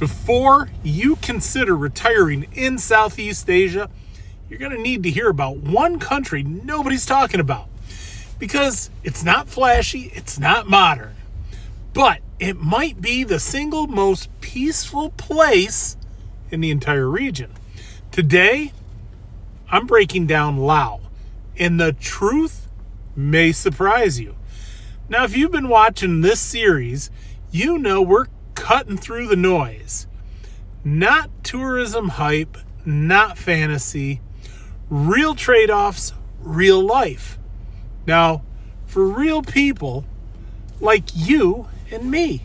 Before you consider retiring in Southeast Asia, you're going to need to hear about one country nobody's talking about because it's not flashy, it's not modern, but it might be the single most peaceful place in the entire region. Today, I'm breaking down Laos, and the truth may surprise you. Now, if you've been watching this series, you know we're cutting through the noise. Not tourism hype, not fantasy, real trade-offs, real life. Now, for real people like you and me,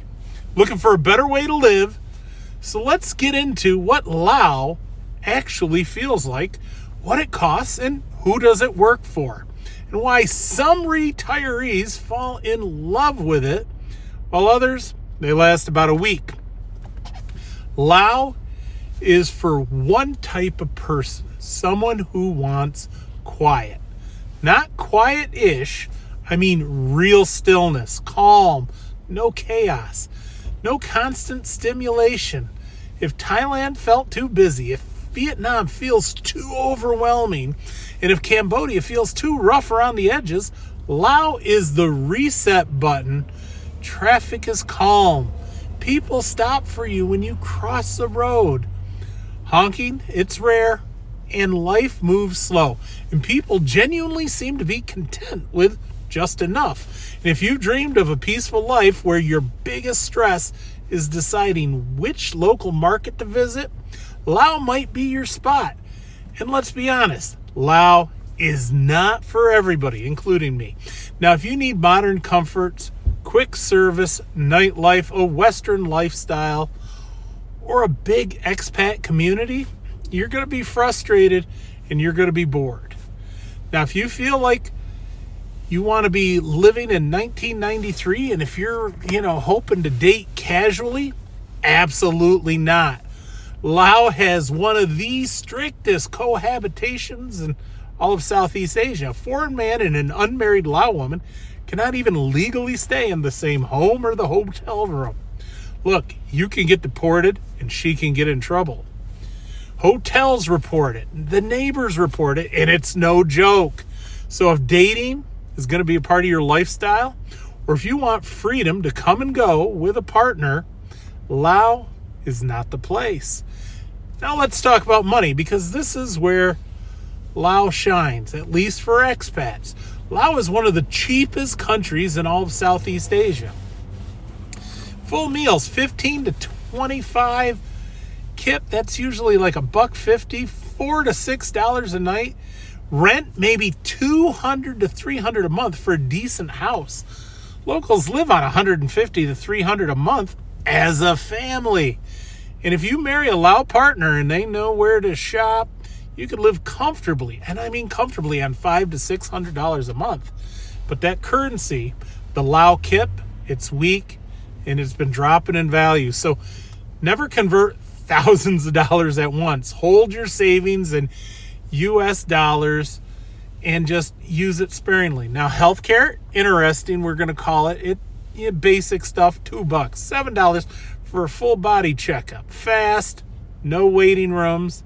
looking for a better way to live. So let's get into what Laos actually feels like, what it costs, and who does it work for, and why some retirees fall in love with it, while others, they last about a week. Laos is for one type of person, someone who wants quiet. Not quiet-ish, I mean real stillness, calm, no chaos, no constant stimulation. If Thailand felt too busy, if Vietnam feels too overwhelming, and if Cambodia feels too rough around the edges, Laos is the reset button. Traffic is calm. People stop for you when you cross the road. Honking, it's rare, and life moves slow. And people genuinely seem to be content with just enough. And if you dreamed of a peaceful life where your biggest stress is deciding which local market to visit, Laos might be your spot. And let's be honest, Laos is not for everybody, including me. Now, if you need modern comforts, quick service, nightlife, a Western lifestyle, or a big expat community, you're going to be frustrated and you're going to be bored. Now, if you feel like you want to be living in 1993 and if you're, hoping to date casually, absolutely not. Laos has one of the strictest cohabitations in all of Southeast Asia. A foreign man and an unmarried Lao woman cannot even legally stay in the same home or the hotel room. Look, you can get deported and she can get in trouble. Hotels report it, the neighbors report it, and it's no joke. So if dating is going to be a part of your lifestyle, or if you want freedom to come and go with a partner, Laos is not the place. Now let's talk about money, because this is where Laos shines, at least for expats. Laos is one of the cheapest countries in all of Southeast Asia. Full meals, 15 to 25 kip, that's usually like $1.50, $4 to $6 a night. Rent, maybe $200 to $300 a month for a decent house. Locals live on $150 to $300 a month as a family. And if you marry a Lao partner and they know where to shop, you could live comfortably, and I mean comfortably, on $500 to $600 a month. But that currency, the Lao kip, it's weak and it's been dropping in value. So never convert thousands of dollars at once. Hold your savings in US dollars and just use it sparingly. Now, healthcare, interesting, we're going to call it basic stuff, $2, $7 for a full body checkup. Fast, no waiting rooms.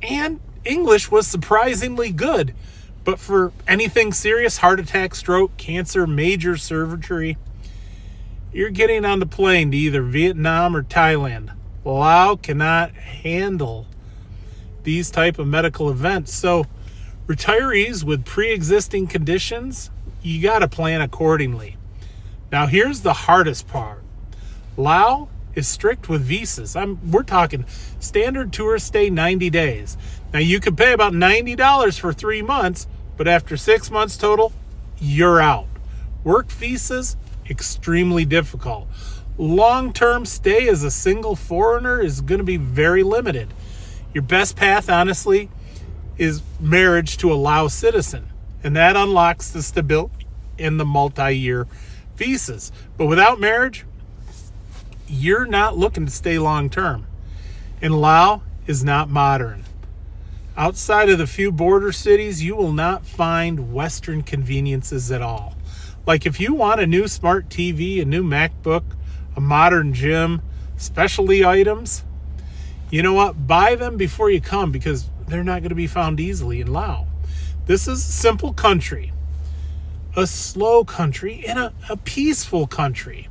And English was surprisingly good. But for anything serious, heart attack, stroke, cancer, major surgery, you're getting on the plane to either Vietnam or Thailand. Laos cannot handle these type of medical events. So retirees with pre-existing conditions, you got to plan accordingly. Now, here's the hardest part. Laos is strict with visas. We're talking standard tourist stay 90 days. Now, you could pay about $90 for 3 months, but after 6 months total, you're out. Work visas, extremely difficult. Long-term stay as a single foreigner is going to be very limited. Your best path, honestly, is marriage to a Lao citizen, and that unlocks the stability in the multi-year visas. But without marriage, you're not looking to stay long-term. And Laos is not modern. Outside of the few border cities, you will not find Western conveniences at all. Like if you want a new smart TV, a new MacBook, a modern gym, specialty items, you know what? Buy them before you come, because they're not going to be found easily in Laos. This is a simple country, a slow country, and a peaceful country.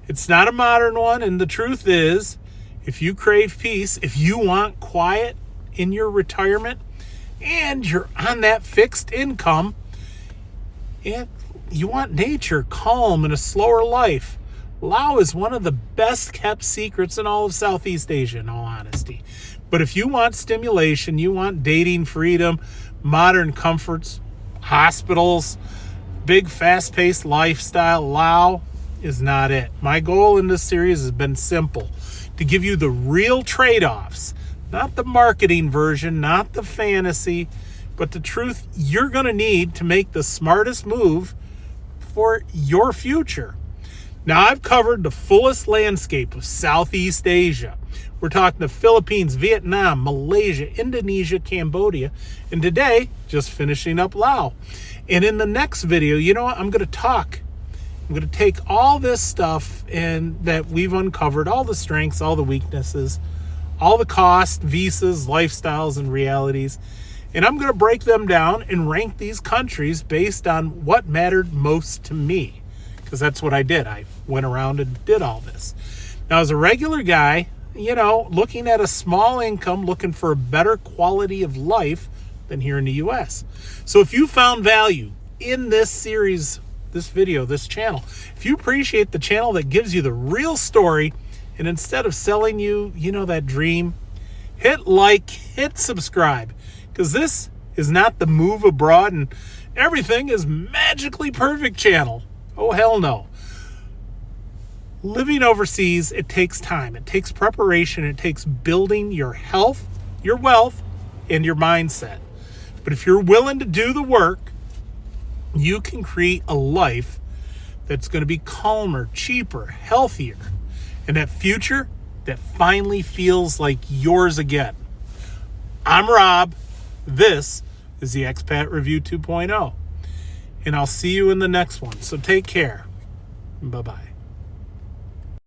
It's not a modern one, and the truth is, if you crave peace, if you want quiet in your retirement, and you're on that fixed income, and you want nature, calm, and a slower life, Laos is one of the best kept secrets in all of Southeast Asia, in all honesty. But if you want stimulation, you want dating freedom, modern comforts, hospitals, big fast-paced lifestyle, Laos is not it. My goal in this series has been simple: to give you the real trade-offs, not the marketing version, not the fantasy, but the truth you're going to need to make the smartest move for your future. Now, I've covered the fullest landscape of Southeast Asia. We're talking the Philippines, Vietnam, Malaysia, Indonesia, Cambodia, and today, just finishing up Laos. And in the next video, you know what? I'm going to take all this stuff and that we've uncovered, all the strengths, all the weaknesses, all the costs, visas, lifestyles, and realities, and I'm going to break them down and rank these countries based on what mattered most to me, because that's what I did. I went around and did all this. Now, as a regular guy, you know, looking at a small income, looking for a better quality of life than here in the U.S. So if you found value in this series, this video, this channel, if you appreciate the channel that gives you the real story, and instead of selling you, you know, that dream, hit like, hit subscribe, because this is not the move abroad and everything is magically perfect channel. Oh, hell no. Living overseas, it takes time. It takes preparation. It takes building your health, your wealth, and your mindset. But if you're willing to do the work, you can create a life that's going to be calmer, cheaper, healthier, and that future that finally feels like yours again. I'm Rob. This is the Expat Review 2.0. And I'll see you in the next one. So take care. Bye-bye.